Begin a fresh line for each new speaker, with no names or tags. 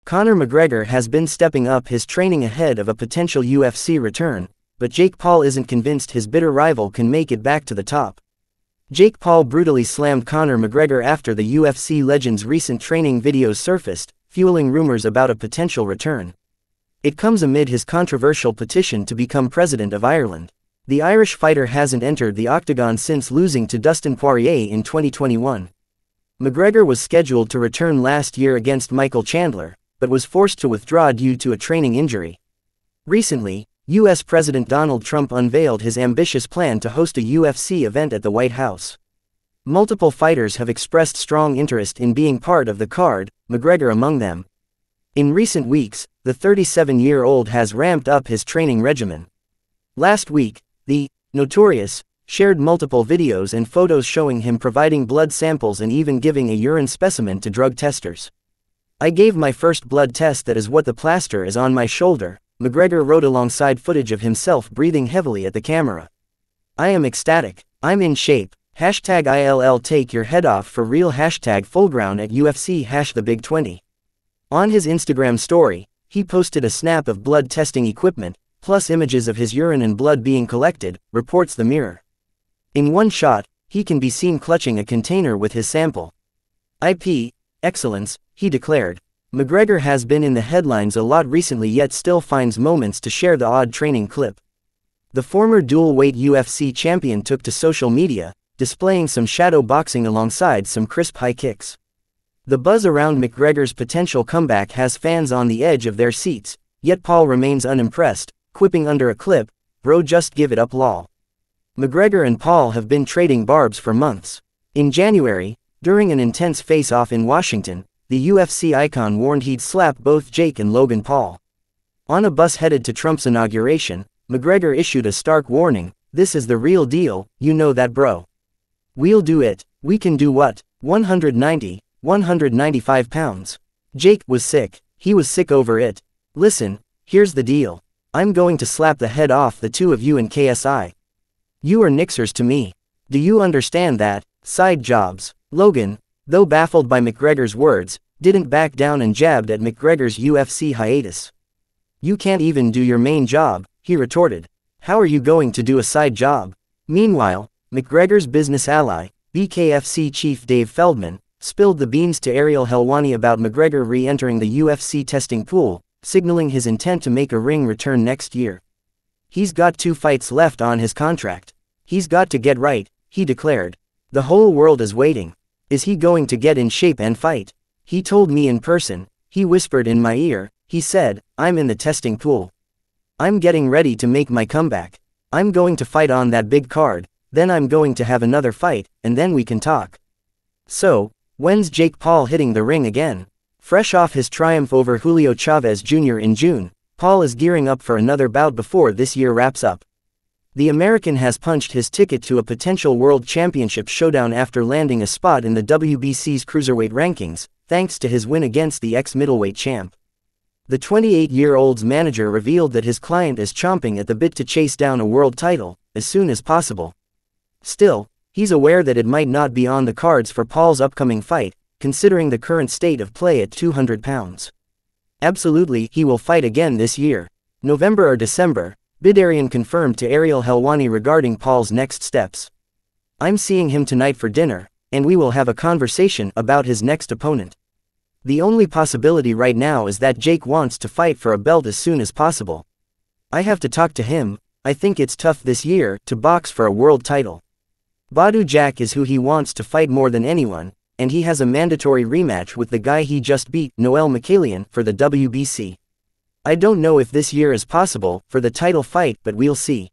Conor McGregor has been stepping up his training ahead of a potential UFC return, but Jake Paul isn't convinced his bitter rival can make it back to the top. Jake Paul brutally slammed Conor McGregor after the UFC legend's recent training videos surfaced, fueling rumors about a potential return. It comes amid his controversial petition to become president of Ireland. The Irish fighter hasn't entered the octagon since losing to Dustin Poirier in 2021. McGregor was scheduled to return last year against Michael Chandler, but was forced to withdraw due to a training injury. Recently, U.S. President Donald Trump unveiled his ambitious plan to host a UFC event at the White House. Multiple fighters have expressed strong interest in being part of the card, McGregor among them. In recent weeks, the 37-year-old has ramped up his training regimen. Last week, the Notorious shared multiple videos and photos showing him providing blood samples and even giving a urine specimen to drug testers. "I gave my first blood test, that is what the plaster is on my shoulder," McGregor wrote alongside footage of himself breathing heavily at the camera. "I am ecstatic. I'm in shape. #ILL take your head off for real #fullground at UFC #the Big 20. On his Instagram story, he posted a snap of blood testing equipment, plus images of his urine and blood being collected, reports the Mirror. In one shot, he can be seen clutching a container with his sample. Excellence, he declared. McGregor has been in the headlines a lot recently, yet still finds moments to share the odd training clip. The former dual-weight UFC champion took to social media, displaying some shadow boxing alongside some crisp high kicks. The buzz around McGregor's potential comeback has fans on the edge of their seats, yet Paul remains unimpressed, quipping under a clip, "Bro, just give it up lol." McGregor and Paul have been trading barbs for months. In January, during an intense face-off in Washington, the UFC icon warned he'd slap both Jake and Logan Paul. On a bus headed to Trump's inauguration, McGregor issued a stark warning, "This is the real deal, you know that, bro. We'll do it. We can do what? 190, 195 pounds. Jake was sick. He was sick over it. Listen, here's the deal. I'm going to slap the head off the two of you in KSI. You are nixers to me. Do you understand that? Side jobs." Logan, though baffled by McGregor's words, didn't back down and jabbed at McGregor's UFC hiatus. "You can't even do your main job," he retorted. "How are you going to do a side job?" Meanwhile, McGregor's business ally, BKFC chief Dave Feldman, spilled the beans to Ariel Helwani about McGregor re-entering the UFC testing pool, signaling his intent to make a ring return next year. "He's got 2 fights left on his contract. He's got to get right," he declared. "The whole world is waiting. Is he going to get in shape and fight? He told me in person, he whispered in my ear, he said, I'm in the testing pool. I'm getting ready to make my comeback. I'm going to fight on that big card, then I'm going to have another fight, and then we can talk." So, when's Jake Paul hitting the ring again? Fresh off his triumph over Julio Chavez Jr. in June, Paul is gearing up for another bout before this year wraps up. The American has punched his ticket to a potential world championship showdown after landing a spot in the WBC's cruiserweight rankings, thanks to his win against the ex-middleweight champ. The 28-year-old's manager revealed that his client is chomping at the bit to chase down a world title, as soon as possible. Still, he's aware that it might not be on the cards for Paul's upcoming fight, considering the current state of play at 200 pounds. Absolutely, he will fight again this year. November or December, Bidarian confirmed to Ariel Helwani regarding Paul's next steps. "I'm seeing him tonight for dinner, and we will have a conversation about his next opponent. The only possibility right now is that Jake wants to fight for a belt as soon as possible. I have to talk to him. I think it's tough this year to box for a world title. Badu Jack is who he wants to fight more than anyone, and he has a mandatory rematch with the guy he just beat, Noel Mikhailian, for the WBC. I don't know if this year is possible for the title fight, but we'll see."